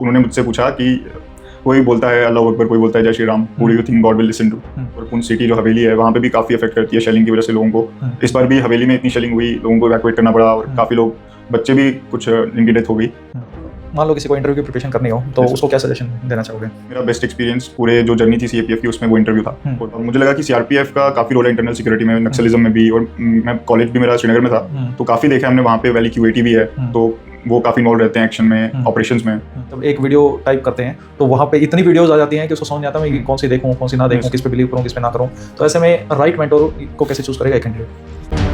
उन्होंने मुझसे पूछा कि कोई बोलता है अल्लाह अकबर, कोई बोलता है जय Shri Ram, who do you think God will listen to. और पुंछ सिटी जो हवेली है वहाँ पे भी काफ़ी अफेक्ट करती है शेलिंग की वजह से लोगों को। इस बार भी हवेली में इतनी शेलिंग हुई, लोगों को इवैक्यूएट करना पड़ा और काफ़ी लोग, बच्चे भी कुछ जिनकी डेथ हो गई। मान लो किसी को इंटरव्यू की प्रिपरेशन करनी हो तो उसको क्या सजेशन देना चाहोगे? मेरा बेस्ट एक्सपीरियंस पूरे जो जर्नी थी सीएपीएफ की उसमें वो इंटरव्यू था। और मुझे लगा कि सीआरपीएफ का काफ़ी रोल है इंटरनल सिक्योरिटी में, नक्सलिज्म में भी। और मैं कॉलेज भी मेरा श्रीनगर में था तो काफ़ी देखा हमने वहाँ पे वैली क्यूएटी भी है, तो वो काफ़ी इन्वॉल्व रहते हैं एक्शन में, ऑपरेशंस में। जब एक वीडियो टाइप करते हैं तो वहाँ पे इतनी वीडियोस आ जाती हैं कि उसको समझ नहीं आता मैं कौन सी देखूँ, कौन सी ना देखूँ, किस पे बिलीव करूँ, किस पे ना करूँ। तो ऐसे में राइट मेंटोर को कैसे चूज करेगा एक candidate?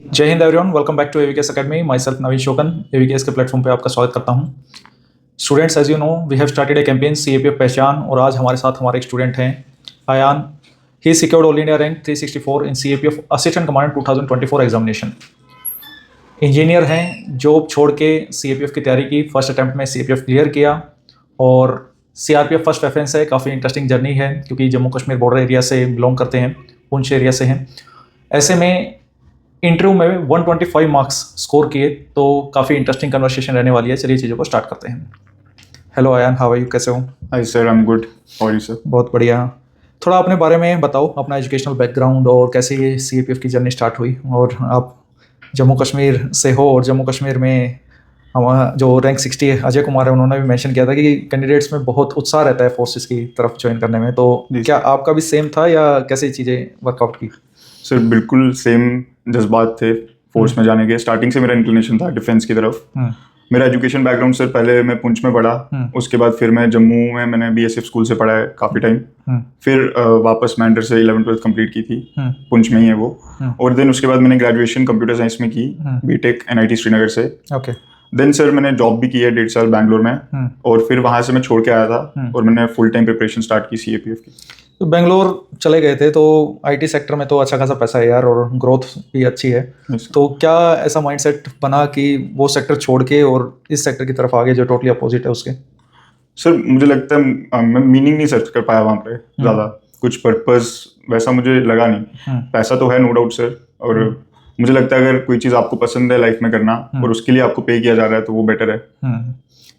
Jai Hind everyone, welcome back to AVKS academy. Myself Naveen Shokan, AVKS के प्लेटफॉर्म पे आपका स्वागत करता हूँ। Students, as you know we have started a campaign CAPF पहचान, और आज हमारे साथ हमारे एक स्टूडेंट हैं Aayan. He secured all India rank 364 in CAPF assistant commandant 2024 examination. Engineer हैं, जॉब छोड़ के सीएपीएफ की तैयारी की, फर्स्ट अटैम्प्ट में सीएपीएफ क्लियर किया और सीआरपीएफ फर्स्ट प्रेफरेंस है। काफ़ी इंटरेस्टिंग जर्नी है क्योंकि जम्मू कश्मीर बॉर्डर एरिया से बिलोंग करते हैं, पुंछ एरिया से हैं। ऐसे में इंटरव्यू में 125 मार्क्स स्कोर किए, तो काफ़ी इंटरेस्टिंग कन्वर्सेशन रहने वाली है। चलिए चीज़ों को स्टार्ट करते हैं। Hello Ayaan, how are you, कैसे हो? Hi sir, I am good, how are you sir? बहुत बढ़िया। थोड़ा अपने बारे में बताओ, अपना एजुकेशनल बैकग्राउंड और कैसे ये सीएपीएफ की जर्नी स्टार्ट हुई। और आप जम्मू कश्मीर से हो और जम्मू कश्मीर में हमारा जो रैंक 60 अजय कुमार है, उन्होंने भी मेंशन किया था कि कैंडिडेट्स में बहुत उत्साह रहता है फोर्सेस की तरफ ज्वाइन करने में। तो क्या आपका भी सेम था या कैसे चीज़ें वर्कआउट की? सर बिल्कुल सेम जज्बात थे फोर्स में जाने के। स्टार्टिंग से मेरा इंक्लिनेशन था डिफेंस की तरफ। मेरा एजुकेशन बैकग्राउंड सर, पहले मैं पुंछ में पढ़ा, उसके बाद फिर मैं जम्मू में मैंने बीएसएफ स्कूल से पढ़ा है काफ़ी टाइम। फिर वापस मैं अंडर से 11th-12th कंप्लीट की थी, पुंछ में ही है वो। और देन उसके बाद मैंने ग्रेजुएशन कंप्यूटर साइंस में की, बीटेक एनआईटी श्रीनगर से। ओके। देन सर मैंने जॉब भी की है 1.5 साल बैंगलोर में, और फिर वहाँ से मैं छोड़ के आया था और मैंने फुल टाइम प्रिपरेशन स्टार्ट की सीएपीएफ की। तो बेंगलोर चले गए थे, तो आईटी सेक्टर में तो अच्छा खासा पैसा है यार, और ग्रोथ भी अच्छी है। तो क्या ऐसा माइंडसेट बना कि वो सेक्टर छोड़ के और इस सेक्टर की तरफ आगे जो टोटली अपोजिट है उसके? सर मुझे लगता है मैं मीनिंग नहीं सर्च कर पाया वहाँ पे ज़्यादा, कुछ पर्पस वैसा मुझे लगा नहीं। पैसा तो है नो डाउट सर, और मुझे लगता है अगर कोई चीज़ आपको पसंद है लाइफ में करना और उसके लिए आपको पे किया जा रहा है तो वो बेटर है।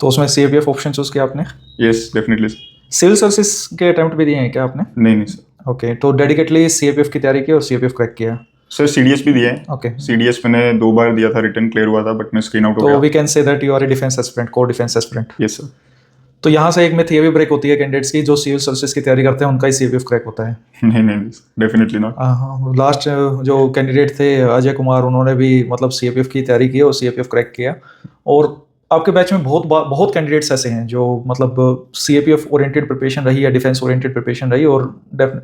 तो उसमें सीएपीएफ ऑप्शन चूज किया आपने? Yes definitely. सिविल सर्विसेज के अटेम्प्ट भी दिए हैं क्या आपने? नहीं सर। ओके, तो डेडिकेटली सीएपीएफ की तैयारी की और सीएपीएफ क्रैक किया? सर सीडीएस भी दिया है। ओके। सीडीएस मैंने 2 बार दिया था, रिटर्न क्लियर हुआ था, बट मैं स्क्रीन आउट हो गया। तो we can say that you are a defence aspirant, core defence aspirant. Yes sir. तो यहाँ से एक मिथ ये भी ब्रेक होती है कैंडिडेट्स की, जो सिविल सर्विसेज की तैयारी करते हैं उनका ही सीएपीएफ क्रैक होता है। नहीं डेफिनेटली नॉट। हाँ, लास्ट जो कैंडिडेट थे अजय कुमार, उन्होंने भी मतलब सीएपीएफ की तैयारी की और सीएपीएफ क्रैक किया। और आपके बैच में बहुत कैंडिडेट्स ऐसे हैं जो मतलब सीएपीएफ ओरिएंटेड प्रिपरेशन रही या डिफेंस ओरिएंटेड प्रिपरेशन रही और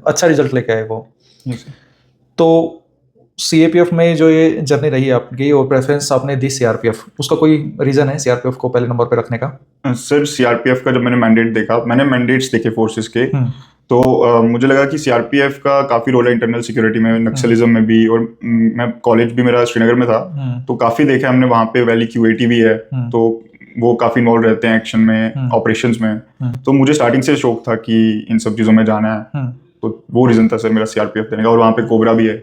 अच्छा रिजल्ट लेके आए वो। तो सीएपीएफ में जो ये जर्नी रही आपकी और प्रेफरेंस आपने दी सीआरपीएफ, उसका कोई रीजन है सीआरपीएफ को पहले नंबर पे रखने का? सर सीआरपीएफ का जब मैंने मैंडेट देखा, मैंने मैंडेट्स देखे फोर्सेस के, तो मुझे लगा कि सीआरपीएफ का काफ़ी रोल है इंटरनल सिक्योरिटी में, नक्सलिज्म में भी। और मैं कॉलेज भी मेरा श्रीनगर में था, तो काफ़ी देखा हमने वहाँ पे वैली क्यूएटी भी है, तो वो काफ़ी इन्वॉल्व रहते हैं एक्शन में, ऑपरेशंस में। तो मुझे स्टार्टिंग से शौक था कि इन सब चीज़ों में जाना है, तो वो रीज़न था सर मेरा सीआरपीएफ देने का। और वहाँ पे कोबरा भी है।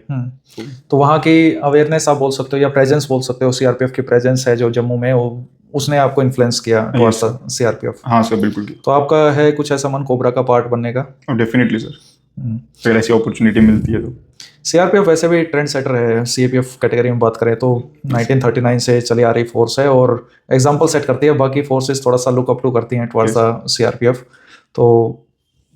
तो वहाँ की अवेयरनेस आप बोल सकते हो या प्रेजेंस बोल सकते हो, सीआरपीएफ की प्रेजेंस है जो जम्मू में, वो उसने आपको इन्फ्लुएंस किया टुवर्ड्स सीआरपीएफ? हाँ सर बिल्कुल। तो आपका है कुछ ऐसा मन कोबरा का पार्ट बनने का? डेफिनेटली सर, अगर ऐसी अपॉर्चुनिटी मिलती है तो। सीआरपीएफ वैसे भी ट्रेंड सेटर है। सीएपीएफ कैटेगरी में बात करें तो 1939 से चली आ रही फोर्स है और एग्जाम्पल सेट करती है, बाकी फोर्सेस थोड़ा सा लुक अप टू करती हैं टुवर्ड्स द सीआरपीएफ। तो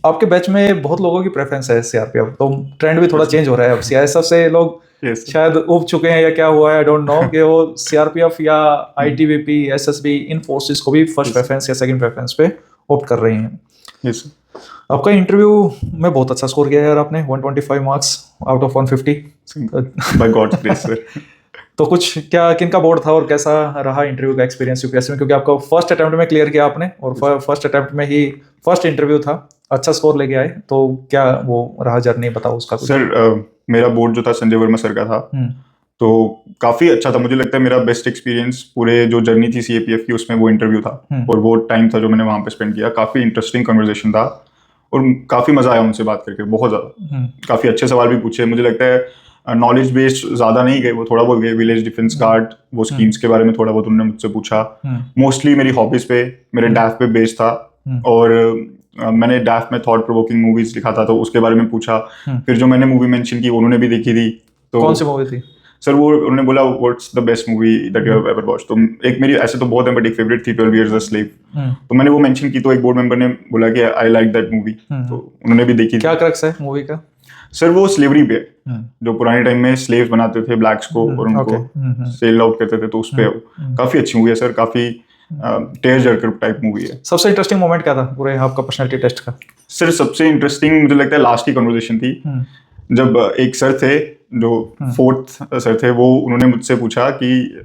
आपके बैच में बहुत लोगों की प्रेफरेंस है सीआरपीएफ, तो ट्रेंड भी थोड़ा चेंज हो रहा है अब। सीआईएसएफ से लोग शायद उब चुके हैं या क्या हुआ है, आई डोंट नो, कि वो सीआरपीएफ या आईटीबीपी, एसएसबी, इन फोर्सेस को भी फर्स्ट प्रेफरेंस या सेकंड प्रेफरेंस पे ऑप्ट कर रही हैं। यस। आपका इंटरव्यू में बहुत अच्छा स्कोर किया यार आपने, 125 marks out of 150 by God's grace sir. तो कुछ क्या किनका बोर्ड था और कैसा रहा इंटरव्यू का एक्सपीरियंस यूपीएससी में, क्योंकि आपका फर्स्ट अटेम्प्ट में क्लियर किया आपने और फर्स्ट अटेम्प्ट में ही फर्स्ट इंटरव्यू था, अच्छा स्कोर लेके आए, तो क्या वो रहा जर्नी, बताओ उसका कुछ। सर मेरा बोर्ड जो था संजय वर्मा सर का था, तो काफ़ी अच्छा था। मुझे लगता है मेरा बेस्ट एक्सपीरियंस पूरे जो जर्नी थी सीएपीएफ की उसमें वो इंटरव्यू था, और वो टाइम था जो मैंने वहाँ पे स्पेंड किया। काफ़ी इंटरेस्टिंग कन्वर्सेशन था और काफ़ी मज़ा आया उनसे बात करके, बहुत ज़्यादा। काफ़ी अच्छे सवाल भी पूछे, मुझे लगता है नॉलेज बेस्ड ज़्यादा नहीं गए, वो थोड़ा बहुत गए, विलेज डिफेंस गार्ड, वो स्कीम्स के बारे में थोड़ा बहुत उन्होंने मुझसे पूछा। मोस्टली मेरी हॉबीज़ पे, मेरे डैफ पे बेस्ड था, और मैंने डैफ में थॉट प्रोवोकिंग मूवीज लिखा था तो उसके बारे में पूछा। फिर जो मैंने मूवी मेंशन की उन्होंने भी देखी थी। तो कौन सी मूवी थी? सर वो उन्होंने बोला what's the best movie that you have ever watched. तो एक मेरी ऐसे तो बहुत है बट एक फेवरेट थी 12 Years a Slave। तो मैंने वो मेंशन की तो एक बोर्ड मेंबर ने बोला कि आई लाइक दैट मूवी, तो उन्होंने भी देखी। क्या क्रक्स है मूवी का? सर वो स्लेवरी पे, जो पुराने टाइम में स्लेव बनाते थे ब्लैक्स को और उनको सेल आउट करते थे, तो उस पे काफी अच्छी मूवी है सर, काफी टेयर जर्कर टाइप मूवी है। सबसे इंटरेस्टिंग मोमेंट क्या था पूरे आपका पर्सनालिटी टेस्ट का? सर सबसे इंटरेस्टिंग मुझे लगता है लास्ट की कन्वर्सेशन थी, जब एक सर थे जो 4th सर थे, वो उन्होंने मुझसे पूछा कि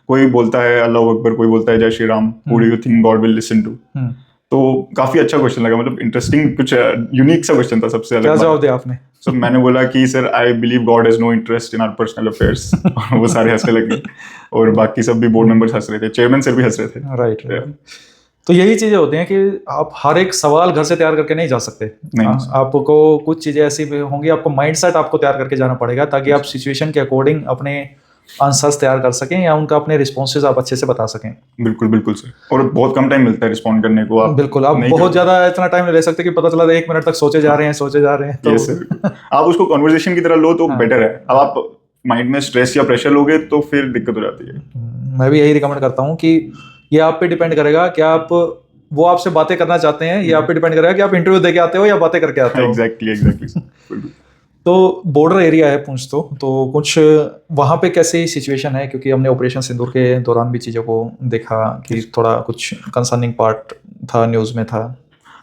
कोई बोलता है अल्लाह अकबर, कोई बोलता है जय Shri Ram, who do you think God will listen to? तो काफी अच्छा क्वेश्चन लगा, मतलब इंटरेस्टिंग, कुछ यूनिक सा क्वेश्चन था, सबसे अलग। क्या जवाब दिया आपने? तो मैंने बोला कि sir I believe God has no interest in our personal affairs. वो सारे हंसने लगे और बाकी सब भी बोर्ड मेंबर्स हंस रहे थे, चेयरमैन सर भी हंस रहे थे। राइट। तो यही चीजें होती हैं कि आप हर एक सवाल घर से तैयार करके नहीं जा सकते। आपको कुछ चीजें ऐसी भी होंगी, आपको माइंडसेट आपको तैयार करके जाना पड़ेगा ताकि आप सिचुएशन के अकॉर्डिंग अपने आंसर्स तैयार कर सकें या उनका अपने रिस्पॉन्सेज आप अच्छे से बता सकें। बिल्कुल बिल्कुल सर, और बहुत कम टाइम मिलता है रिस्पॉन्ड करने को। आप बिल्कुल, आप बहुत ज्यादा इतना टाइम नहीं ले सकते कि पता चला 1 मिनट तक सोचे जा रहे हैं तो सर आप उसको कन्वर्सेशन की तरह लो तो बेटर है। अब आप माइंड में स्ट्रेस या प्रेशर लोगे तो फिर दिक्कत हो जाती है। मैं भी यही रिकमेंड करता हूँ कि ये आप पे डिपेंड करेगा कि आप वो आपसे बातें करना चाहते हैं, ये आप पे डिपेंड करेगा कि आप इंटरव्यू देके आते हो या बातें करके आते हो। एग्जैक्टली। तो बॉर्डर एरिया है पुंछ, तो कुछ वहाँ पे कैसी सिचुएशन है? क्योंकि हमने ऑपरेशन सिंदूर के दौरान भी चीज़ों को देखा कि थोड़ा कुछ कंसर्निंग पार्ट था, न्यूज़ में था।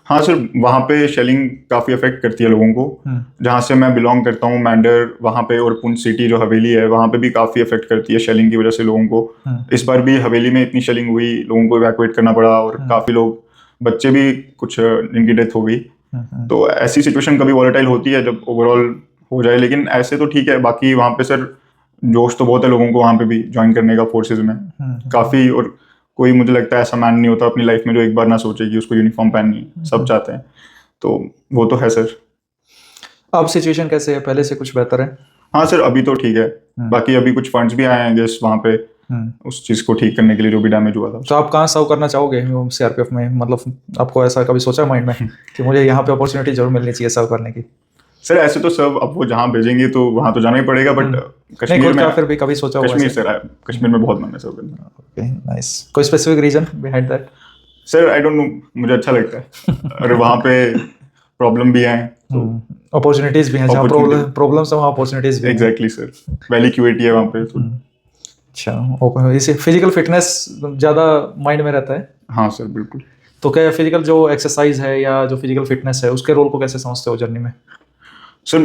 हाँ सर, वहाँ पे शेलिंग काफ़ी अफेक्ट करती है लोगों को। जहाँ से मैं बिलोंग करता हूँ मैंडर, वहाँ पे, और पुंछ सिटी जो हवेली है वहाँ पे भी काफ़ी अफेक्ट करती है शेलिंग की वजह से लोगों को। इस बार भी हवेली में इतनी शेलिंग हुई, लोगों को इवैक्यूएट करना पड़ा और काफ़ी लोग, बच्चे भी कुछ जिनकी डेथ हो गई। तो ऐसी सिचुएशन कभी वॉलेटाइल होती है जब ओवरऑल हो जाए, लेकिन ऐसे तो ठीक है। बाकी वहाँ पे सर जोश तो बहुत है लोगों को वहाँ पे भी ज्वाइन करने का फोर्सेज में काफ़ी, और कोई मुझे लगता है ऐसा मैन नहीं होता अपनी लाइफ में जो एक बार ना सोचे कि उसको यूनिफॉर्म पहननी है, सब चाहते हैं, तो वो तो है सर। अब सिचुएशन कैसे है? पहले से कुछ बेहतर है? हाँ सर, अभी तो ठीक है। बाकी अभी कुछ फंड्स भी आए हैं गेस वहाँ पे उस चीज़ को ठीक करने के लिए जो भी डैमेज हुआ था। तो आप कहाँ सर्व करना चाहोगे सीआरपीएफ में? मतलब आपको ऐसा कभी सोचा माइंड में कि मुझे यहाँ पे अपॉर्चुनिटी जरूर मिलनी चाहिए सर्व करने की? सर ऐसे तो सब, अब वो जहाँ भेजेंगे तो वहाँ तो जाना ही पड़ेगा, बट कश्मीर में फिर भी कभी सोचा होगा? कश्मीर सर, कश्मीर में बहुत मन है सर्व करने। Okay, nice. कोई specific reason behind that? Sir I don't know, मुझे अच्छा लगता है। और वहाँ पे प्रॉब्लम भी है, अपॉर्चुनिटीज भी हैं, जहाँ प्रॉब्लम्स हैं वहाँ अपॉर्चुनिटीज भी। एग्जैक्टली सर, वैली क्यूएटी है वहाँ पे। अच्छा, इसे फिजिकल फिटनेस ज़्यादा माइंड में रहता है? हाँ सर बिल्कुल। तो क्या फिजिकल जो एक्सरसाइज है या जो फिजिकल फिटनेस है उसके रोल को कैसे समझते हो जर्नी में? सर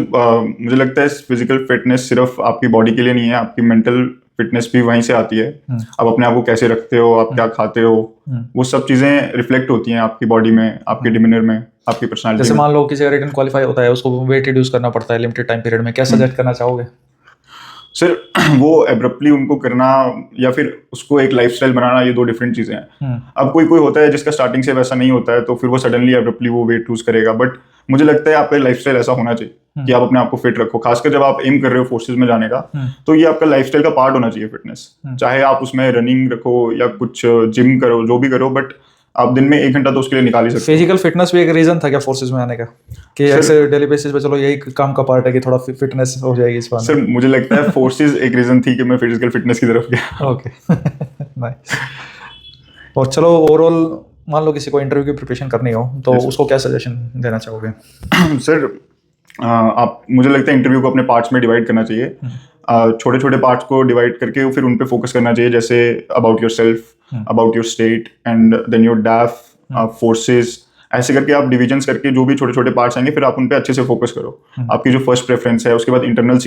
मुझे लगता है फिजिकल फिटनेस सिर्फ आपकी बॉडी के लिए नहीं है, आपकी मेंटल फिटनेस भी वहीं से आती है। आप अपने आप को कैसे रखते हो, आप क्या खाते हो, वो सब चीज़ें रिफ्लेक्ट होती हैं आपकी बॉडी में, आपके डिमिनर में, आपकी पर्सनालिटी में। जैसे मान लो किसी का रिटर्न क्वालिफाई होता है, उसको वेट रिड्यूस करना पड़ता है लिमिटेड टाइम पीरियड में, क्या सजेस्ट करना चाहोगे? सर वो एब्रप्टली उनको करना या फिर उसको एक लाइफस्टाइल बनाना, ये 2 डिफरेंट चीज़ें हैं। अब कोई होता है जिसका स्टार्टिंग से वैसा नहीं होता है तो फिर वो सडनली एब्रप्टली वो वेट लूज करेगा, बट मुझे लगता है आपका लाइफस्टाइल ऐसा होना चाहिए कि आप अपने आप को फिट रखो। खासकर जब आप एम कर रहे हो फोर्सेज में जाने का, तो ये आपका लाइफस्टाइल का पार्ट होना चाहिए फिटनेस। चाहे आप उसमें रनिंग रखो या कुछ जिम करो, जो भी करो, बट आप दिन में 1 घंटा तो उसके लिए निकाल ही सकते हो। फिजिकल फिटनेस भी एक रीजन था क्या फोर्सेज में आने का, कि ऐसे डेली बेसिस पे चलो यही काम का पार्ट है कि थोड़ा फिटनेस हो जाएगी इस बार? सर मुझे लगता है फोर्सेज एक रीजन थी कि मैं फिजिकल फिटनेस की तरफ गया। Okay, nice. और चलो ओवरऑल मान लो किसी को इंटरव्यू की प्रिपरेशन करनी हो तो उसको क्या सजेशन देना चाहोगे? सर आप, मुझे लगता है इंटरव्यू को अपने पार्ट्स में डिवाइड करना चाहिए। छोटे छोटे पार्ट्स को डिवाइड करके फिर उन पे फोकस करना चाहिए, जैसे about yourself, about your state and then your def, forces. ऐसे करके आप डिविजन्स करके जो भी छोटे छोटे पार्ट्स आएंगे फिर आप उन पे अच्छे से फोकस करो। आपकी जो फर्स्ट प्रेफरेंस है, उसके बाद इंटरनल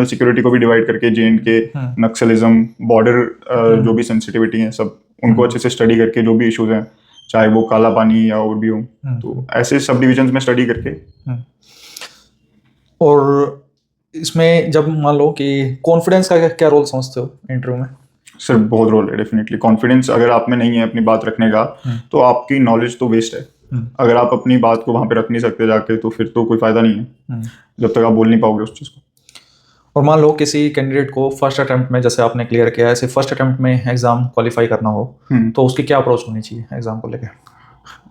सिक्योरिटी को भी डिवाइड करके J&K, नक्सलिज्म, बॉर्डर जो भी सेंसिटिविटी है सब उनको अच्छे से स्टडी करके, जो भी इश्यूज हैं चाहे वो काला पानी या और भी हो, तो ऐसे सब डिविजन्स में स्टडी करके। और इसमें जब मान लो कि कॉन्फिडेंस का क्या रोल समझते हो इंटरव्यू में? सर बहुत रोल है डेफिनेटली। कॉन्फिडेंस अगर आप में नहीं है अपनी बात रखने का तो आपकी नॉलेज तो वेस्ट है। अगर आप अपनी बात को वहाँ पे रख नहीं सकते जाके, तो फिर तो कोई फायदा नहीं है जब तक आप बोल नहीं पाओगे उस चीज़ को। और मान लो किसी कैंडिडेट को फर्स्ट अटेम्प्ट में, जैसे आपने क्लियर किया है, ऐसे फर्स्ट अटेम्प्ट में एग्जाम क्वालिफाई करना हो, तो उसकी क्या अप्रोच होनी चाहिए एग्जाम को लेकर?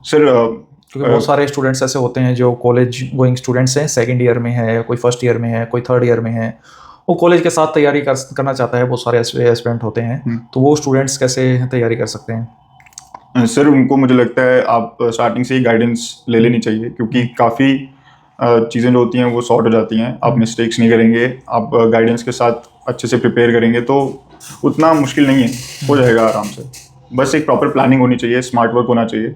सर क्योंकि बहुत सारे स्टूडेंट्स ऐसे होते हैं जो कॉलेज गोइंग स्टूडेंट्स हैं, सेकंड ईयर में है, कोई फर्स्ट ईयर में है, कोई थर्ड ईयर में है, वो कॉलेज के साथ तैयारी करना चाहता है, बहुत सारे एस्पिरेंट होते हैं, तो वो स्टूडेंट्स कैसे तैयारी कर सकते हैं? सर उनको मुझे लगता है आप स्टार्टिंग से ही गाइडेंस ले लेनी चाहिए, क्योंकि काफ़ी चीज़ें जो होती हैं वो सॉर्ट हो जाती हैं। आप मिस्टेक्स नहीं करेंगे, आप गाइडेंस के साथ अच्छे से प्रिपेयर करेंगे तो उतना मुश्किल नहीं है, हो जाएगा आराम से। बस एक प्रॉपर प्लानिंग होनी चाहिए, स्मार्ट वर्क होना चाहिए।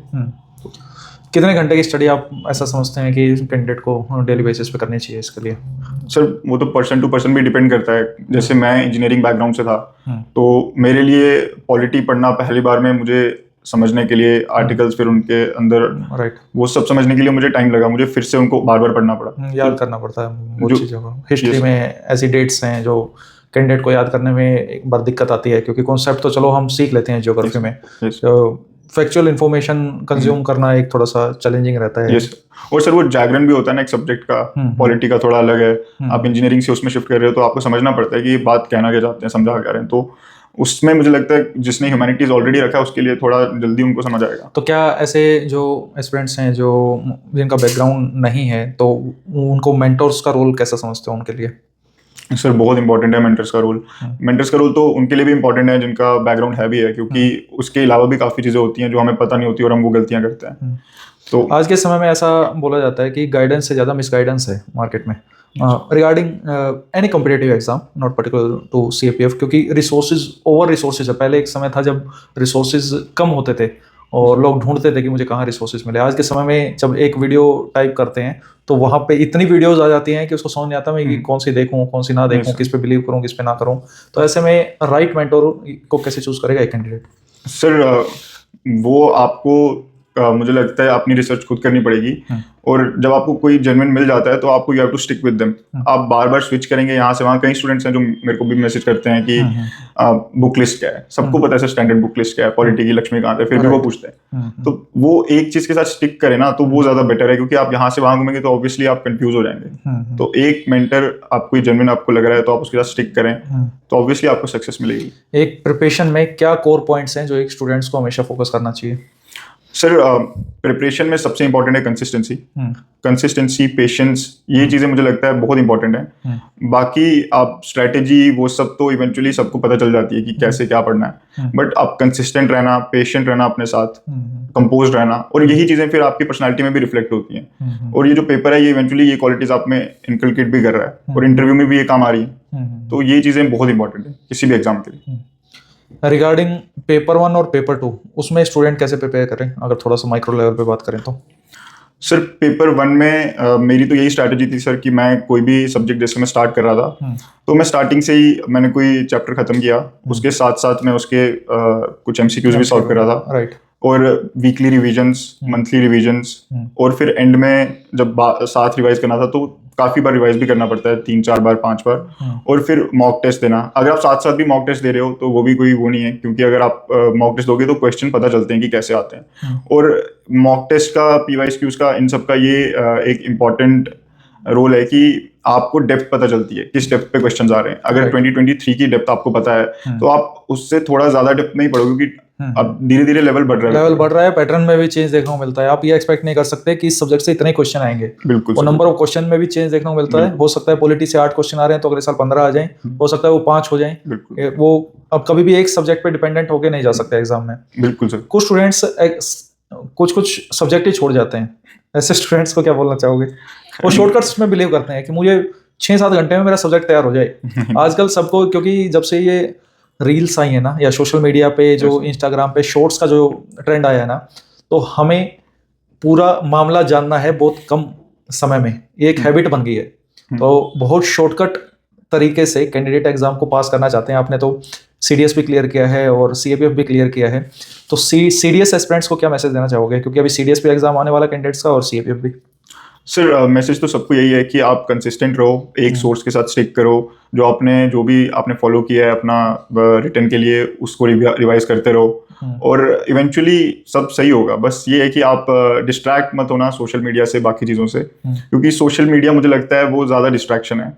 कितने घंटे की स्टडी आप ऐसा समझते हैं कि कैंडिडेट को डेली बेसिस पे करनी चाहिए इसके लिए? सर वो तो पर्सन टू पर्सन भी डिपेंड करता है। जैसे मैं इंजीनियरिंग बैकग्राउंड से था, तो मेरे लिए पॉलिटी पढ़ना पहली बार में मुझे समझने के लिए आर्टिकल्स, फिर उनके अंदर वो सब समझने के लिए मुझे टाइम लगा, मुझे फिर से उनको बार बार पढ़ना पड़ा, याद करना पड़ता है वो चीज़ों को। हिस्ट्री में ऐसी डेट्स हैं जो कैंडिडेट को याद करने में एक बार दिक्कत आती है, क्योंकि कॉन्सेप्ट तो चलो हम सीख लेते हैं ज्योग्राफी में, फैक्चुअल इन्फॉर्मेशन कंज्यूम करना एक थोड़ा सा चैलेंजिंग रहता है। और सर वो जागरण भी होता है ना एक सब्जेक्ट का, पॉलिटी का थोड़ा अलग है। आप इंजीनियरिंग से उसमें शिफ्ट कर रहे हो तो आपको समझना पड़ता है कि ये बात कहना क्या चाहते हैं, समझा क्या रहे हैं। तो उसमें मुझे लगता है जिसने ह्यूमैनिटीज ऑलरेडी रखा है उसके लिए थोड़ा जल्दी उनको समझ आएगा। तो क्या ऐसे जो एस्पिरेंट्स हैं जो जिनका बैकग्राउंड नहीं है, तो उनको मेंटर्स का रोल कैसा समझते हो उनके लिए? सर बहुत इंपॉर्टेंट है मेंटर्स का रोल। मेंटर्स का रोल तो उनके लिए भी इंपॉर्टेंट है जिनका बैकग्राउंड है भी है, क्योंकि उसके अलावा भी काफ़ी चीज़ें होती हैं जो हमें पता नहीं होती और हम वो गलतियां करते हैं। तो आज के समय में ऐसा बोला जाता है कि गाइडेंस से ज़्यादा मिसगाइडेंस है मार्केट में regarding any competitive exam, not particular to CAPF, क्योंकि रिसोर्सेज ओवर रिसोर्सेज है। पहले एक समय था जब रिसोर्सेज कम होते थे और लोग ढूंढते थे कि मुझे कहाँ रिसोर्सेज मिले। आज के समय में जब एक वीडियो टाइप करते हैं तो वहाँ पे इतनी वीडियोस आ जाती हैं कि उसको समझ नहीं आता मैं कि कौन सी देखूँ, कौन सी ना देखूँ, किस पे बिलीव करूँ, किस पे ना करूँ। तो ऐसे में राइट मेंटोर को कैसे चूज करेगा एक कैंडिडेट? सर वो आपको मुझे लगता है अपनी रिसर्च खुद करनी पड़ेगी, और जब आपको कोई जेन्युइन मिल जाता है तो आपको you have to stick with them. आप बार बार स्विच करेंगे यहाँ से वहाँ। कई स्टूडेंट्स हैं जो मेरे को भी मैसेज करते हैं कि बुक लिस्ट क्या है, सबको पता है स्टैंडर्ड बुक लिस्ट क्या है, पॉलिटी की लक्ष्मीकांत है, फिर भी वो पूछते हैं। तो वो एक चीज के साथ स्टिक करें ना तो वो ज्यादा बेटर है, क्योंकि आप यहाँ से वहाँ घूमेंगे तो ऑब्वियसली आप कंफ्यूज हो जाएंगे। तो एक मेंटर आपको जेन्युइन आपको लग रहा है तो आप उसके साथ स्टिक करें तो ऑब्वियसली आपको सक्सेस मिलेगी। एक प्रिपरेशन में क्या कोर पॉइंट्स हैं जो एक स्टूडेंट्स को हमेशा फोकस करना चाहिए? सर प्रिपरेशन में सबसे इंपॉर्टेंट है कंसिस्टेंसी, पेशेंस, ये चीज़ें मुझे लगता है बहुत इंपॉर्टेंट है। बाकी आप स्ट्रेटेजी वो सब तो इवेंचुअली सबको पता चल जाती है कि कैसे क्या पढ़ना है, बट आप कंसिस्टेंट रहना, पेशेंट रहना अपने साथ, कंपोज रहना, और यही चीज़ें फिर आपकी पर्सनालिटी में भी रिफ्लेक्ट होती हैं। और ये जो पेपर है ये इवेंचुअली ये क्वालिटीज आप में इनकलकेट भी कर रहा है और इंटरव्यू में भी ये काम आ रही है। तो ये चीज़ें बहुत इंपॉर्टेंट है किसी भी एग्जाम के लिए। रिगार्डिंग पेपर 1 और पेपर 2, उसमें स्टूडेंट कैसे प्रिपेयर करें, अगर थोड़ा सा माइक्रो लेवल पे बात करें तो? सर पेपर 1 में मेरी तो यही स्ट्रैटेजी थी सर कि मैं कोई भी सब्जेक्ट जैसे मैं स्टार्ट कर रहा था तो मैं स्टार्टिंग से ही मैंने कोई चैप्टर खत्म किया, उसके साथ साथ मैं उसके कुछ MCQs भी सॉल्व कर रहा था, राइट, और वीकली रिविजन्स, मंथली रिविजन्स, और फिर एंड में जब साथ रिवाइज करना था तो काफ़ी बार रिवाइज भी करना पड़ता है, 3-4 बार 5 बार, और फिर मॉक टेस्ट देना। अगर आप साथ साथ भी मॉक टेस्ट दे रहे हो तो वो भी कोई वो नहीं है, क्योंकि अगर आप मॉक टेस्ट दोगे तो क्वेश्चन पता चलते हैं कि कैसे आते हैं। और मॉक टेस्ट का, PYQs का, इन सब का ये एक इम्पॉर्टेंट रोल है कि आपको डेप्थ पता चलती है, किस डेप्थ पे क्वेश्चंस आ रहे हैं। अगर 2023 की डेप्थ आपको पता है तो आप उससे थोड़ा ज्यादा डेप्थ में ही पढ़ोगे, क्योंकि अब धीरे धीरे लेवल बढ़ रहा है, पैटर्न में भी चेंज देखने को मिलता है। आप ये एक्सपेक्ट नहीं कर सकते कि इस सब्जेक्ट से इतने क्वेश्चन आएंगे, बिल्कुल, और नंबर ऑफ क्वेश्चन में भी चेंज देखने को मिलता है। हो सकता है पॉलिटी से 8 क्वेश्चन आ रहे हैं तो अगले साल 15 आ जाएं, हो सकता है वो 5 हो जाएं। वो अब कभी भी एक सब्जेक्ट पे डिपेंडेंट होके नहीं जा सकते एग्जाम में। बिल्कुल सर। कुछ स्टूडेंट्स कुछ सब्जेक्ट ही छोड़ जाते हैं, ऐसे स्टूडेंट्स को क्या बोलना चाहोगे? वो शॉर्टकट्स में बिलीव करते हैं कि मुझे 6-7 घंटे में मेरा सब्जेक्ट तैयार हो जाए। आजकल सबको, क्योंकि जब से ये रील्स आई है ना, या सोशल मीडिया पे जो इंस्टाग्राम पे शॉर्ट्स का जो ट्रेंड आया है ना, तो हमें पूरा मामला जानना है बहुत कम समय में, ये एक हैबिट बन गई है। तो बहुत शॉर्टकट तरीके से कैंडिडेट एग्जाम को पास करना चाहते हैं। आपने तो CDS भी क्लियर किया है और CAPF भी क्लियर किया है, तो CDS एस्पिरेंट्स को क्या मैसेज देना चाहोगे, क्योंकि अभी CDS पे एग्जाम आने वाला कैंडिडेट्स का और CAPF भी? सर मैसेज तो सबको यही है कि आप कंसिस्टेंट रहो, एक सोर्स के साथ स्टिक करो, जो भी आपने फॉलो किया है अपना रिटर्न के लिए उसको रिवाइज करते रहो, और इवेंचुअली सब सही होगा। बस ये है कि आप डिस्ट्रैक्ट मत होना सोशल मीडिया से, बाकी चीज़ों से, क्योंकि सोशल मीडिया मुझे लगता है वो ज़्यादा डिस्ट्रैक्शन है,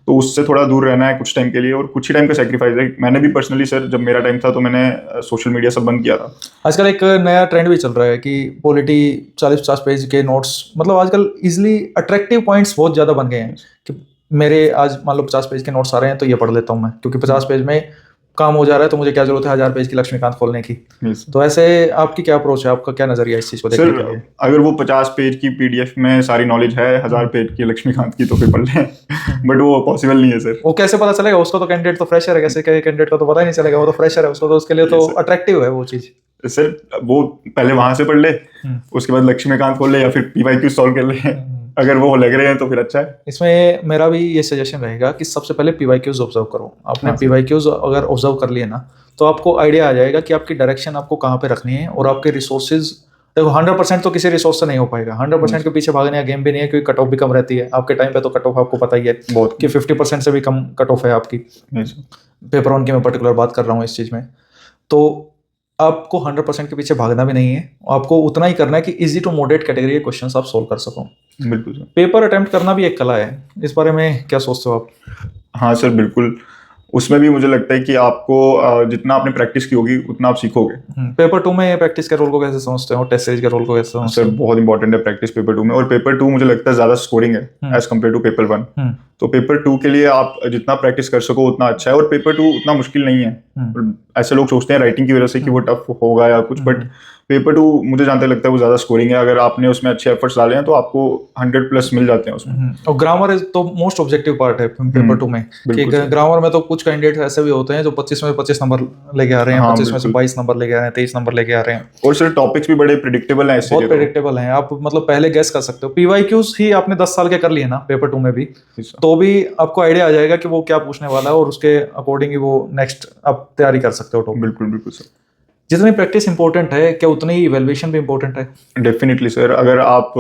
तो उससे थोड़ा दूर रहना है कुछ टाइम के लिए, और कुछ ही टाइम का सेक्रीफाइस है। मैंने भी पर्सनली सर, जब मेरा टाइम था तो मैंने सोशल मीडिया सब बंद किया था। आजकल एक नया ट्रेंड भी चल रहा है कि पॉलिटी 40-50 पेज के नोट्स, मतलब आजकल इजिली अट्रैक्टिव पॉइंट्स बहुत ज़्यादा बन गए हैं कि मेरे आज मान लो 50 पेज के नोट्स आ रहे हैं तो ये पढ़ लेता हूँ मैं, क्योंकि 50 पेज में काम हो जा रहा है, तो मुझे क्या जरूरत है 1000 पेज की लक्ष्मीकांत खोलने की। तो ऐसे आपकी क्या अप्रोच है, आपका क्या नजरिया इस चीज़ को देखने के लिए? अगर वो 50 पेज की पीडीएफ में सारी नॉलेज है, 1000 पेज की लक्ष्मीकांत की, तो फिर पढ़ लें। बट वो पॉसिबल नहीं है सर। वो कैसे पता चलेगा? उसको तो कैंडिडेट तो फ्रेशर है, कैसे कैंडिडेट को तो पता ही नहीं चलेगा, वो तो फ्रेशर है, उसको तो उसके लिए तो अट्रैक्टिव है वो चीज़। सर वो पहले वहां से पढ़ ले, उसके बाद लक्ष्मीकांत खोल ले, या फिर पीवाईक्यू सॉल्व कर ले। अगर वो लग रहे हैं तो फिर अच्छा है। इसमें मेरा भी ये सजेशन रहेगा कि सबसे पहले पीवाईक्यूज ऑब्जर्व करो। आपने पीवाईक्यूज अगर ऑब्जर्व कर लिए ना, तो आपको आइडिया आ जाएगा कि आपकी डायरेक्शन आपको कहाँ पे रखनी है, और आपके रिसोर्सेज, देखो 100% तो किसी रिसोर्स से नहीं हो पाएगा, 100% के पीछे भागने का गेम भी नहीं है, क्योंकि कट ऑफ भी कम रहती है आपके टाइम पे। तो कट ऑफ आपको पता ही है बहुत कि 50% से भी कम कट ऑफ है आपकी पेपर वन की, मैं पर्टिकुलर बात कर रहा हूँ इस चीज़ में। तो आपको 100% के पीछे भागना भी नहीं है, आपको उतना ही करना है कि इजी टू मॉडरेट कैटेगरी के क्वेश्चंस आप सोल्व कर सको। बिल्कुल। पेपर अटेम्प्ट करना भी एक कला है, इस बारे में क्या सोचते हो आप? हाँ सर बिल्कुल, उसमें भी मुझे लगता है कि आपको जितना आपने प्रैक्टिस की होगी उतना आप सीखोगे। पेपर 2 में प्रैक्टिस के रोल को कैसे समझते हो, टेस्ट सीरीज के रोल को कैसे समझते हो? सर बहुत इंपॉर्टेंट है प्रैक्टिस पेपर 2 में, और पेपर 2 मुझे लगता है ज्यादा स्कोरिंग है एज कम्पेयर टू पेपर 1। तो पेपर 2 के लिए आप जितना प्रैक्टिस कर सको उतना अच्छा है, और पेपर 2 उतना मुश्किल नहीं है। ऐसे लोग सोचते हैं राइटिंग की वजह से कि वो टफ होगा या कुछ, बट पेपर 2 मुझे जहाँ तक लगता है वो ज्यादा स्कोरिंग है। अगर आपने उसमें अच्छे एफर्ट्स डाले हैं तो आपको 100+ मिल जाते हैं उसमें। और ग्रामर तो मोस्ट ऑब्जेक्टिव पार्ट है पेपर 2 में, कि ग्रामर में तो कुछ कैंडिडेट ऐसे भी होते हैं जो 25 में 25 नंबर लेके आ रहे हैं, 25 में से 22 नंबर लेके आ रहे हैं, 23 नंबर लेके आ रहे हैं। और सर टॉपिक्स भी बड़े प्रिडिक्टेबल हैं, बहुत प्रिडिक्टेबल हैं, आप मतलब पहले गेस कर सकते हो। पीवाईक्यूज ही आपने 10 साल के कर लिए ना पेपर 2 में भी, तो भी आपको आइडिया आ जाएगा कि वो क्या पूछने वाला है, और उसके अकॉर्डिंग ही वो नेक्स्ट आप तैयारी कर सकते हो। बिल्कुल बिल्कुल सर। जितनी प्रैक्टिस इंपॉर्टेंट है, क्या उतनी ही इवैल्यूएशन भी इंपॉर्टेंट है? Definitely sir. अगर आप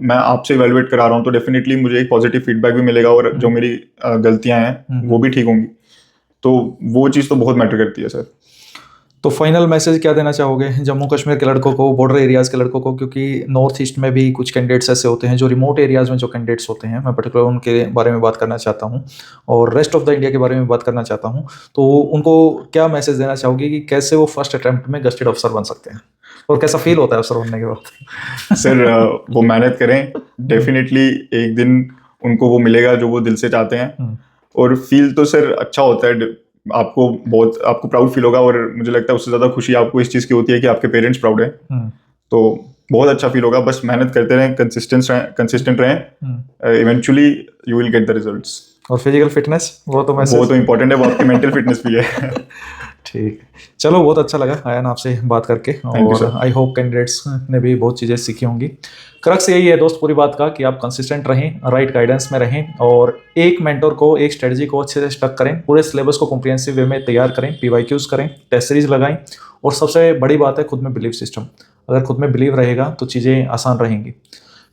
मैं आपसे इवैल्यूएट करा रहा हूँ तो डेफिनेटली मुझे एक पॉजिटिव फीडबैक भी मिलेगा, और जो मेरी गलतियां हैं वो भी ठीक होंगी, तो वो चीज़ तो बहुत मैटर करती है सर। तो फाइनल मैसेज क्या देना चाहोगे जम्मू कश्मीर के लड़कों को, बॉर्डर एरियाज़ के लड़कों को? क्योंकि नॉर्थ ईस्ट में भी कुछ कैंडिडेट्स ऐसे होते हैं जो रिमोट एरियाज़ में जो कैंडिडेट्स होते हैं, मैं पर्टिकुलर उनके बारे में बात करना चाहता हूँ, और रेस्ट ऑफ द इंडिया के बारे में बात करना चाहता हूँ। तो उनको क्या मैसेज देना चाहोगे कि कैसे वो फर्स्ट अटैम्प्ट में गस्टेड ऑफिसर बन सकते हैं, और कैसा फील होता है अफसर बनने के बाद? सर वो मेहनत करें, डेफिनेटली एक दिन उनको वो मिलेगा जो वो दिल से चाहते हैं, और फील तो सर अच्छा होता है, आपको प्राउड फील होगा, और मुझे लगता है उससे ज़्यादा खुशी आपको इस चीज़ की होती है कि आपके पेरेंट्स प्राउड हैं, तो बहुत अच्छा फील होगा। बस मेहनत करते रहें, कंसिस्टेंट रहें, eventually you will get the results. और फिजिकल फिटनेस वो तो इम्पोर्टेंट है, वो आपकी मेंटल फिटनेस भी है। ठीक, चलो बहुत अच्छा लगा आयन आपसे बात करके, और आई होप कैंडिडेट्स ने भी बहुत चीज़ें सीखी होंगी। क्रक्स यही है दोस्त पूरी बात का कि आप कंसिस्टेंट रहें, राइट गाइडेंस में रहें, और एक मेंटर को, एक स्ट्रेटजी को अच्छे से स्टक करें, पूरे सिलेबस को कॉम्प्रिहेंसिव वे में तैयार करें, पीवाईक्यूज करें, टेस्ट सीरीज लगाएं, और सबसे बड़ी बात है खुद में बिलीव सिस्टम। अगर खुद में बिलीव रहेगा तो चीज़ें आसान रहेंगी।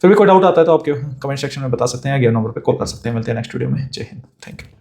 फिर भी कोई डाउट आता है तो आपके कमेंट सेक्शन में बता सकते हैं, या नंबर पर कॉल कर सकते हैं। मिलते हैं नेक्स्ट वीडियो में। जय हिंद, थैंक यू।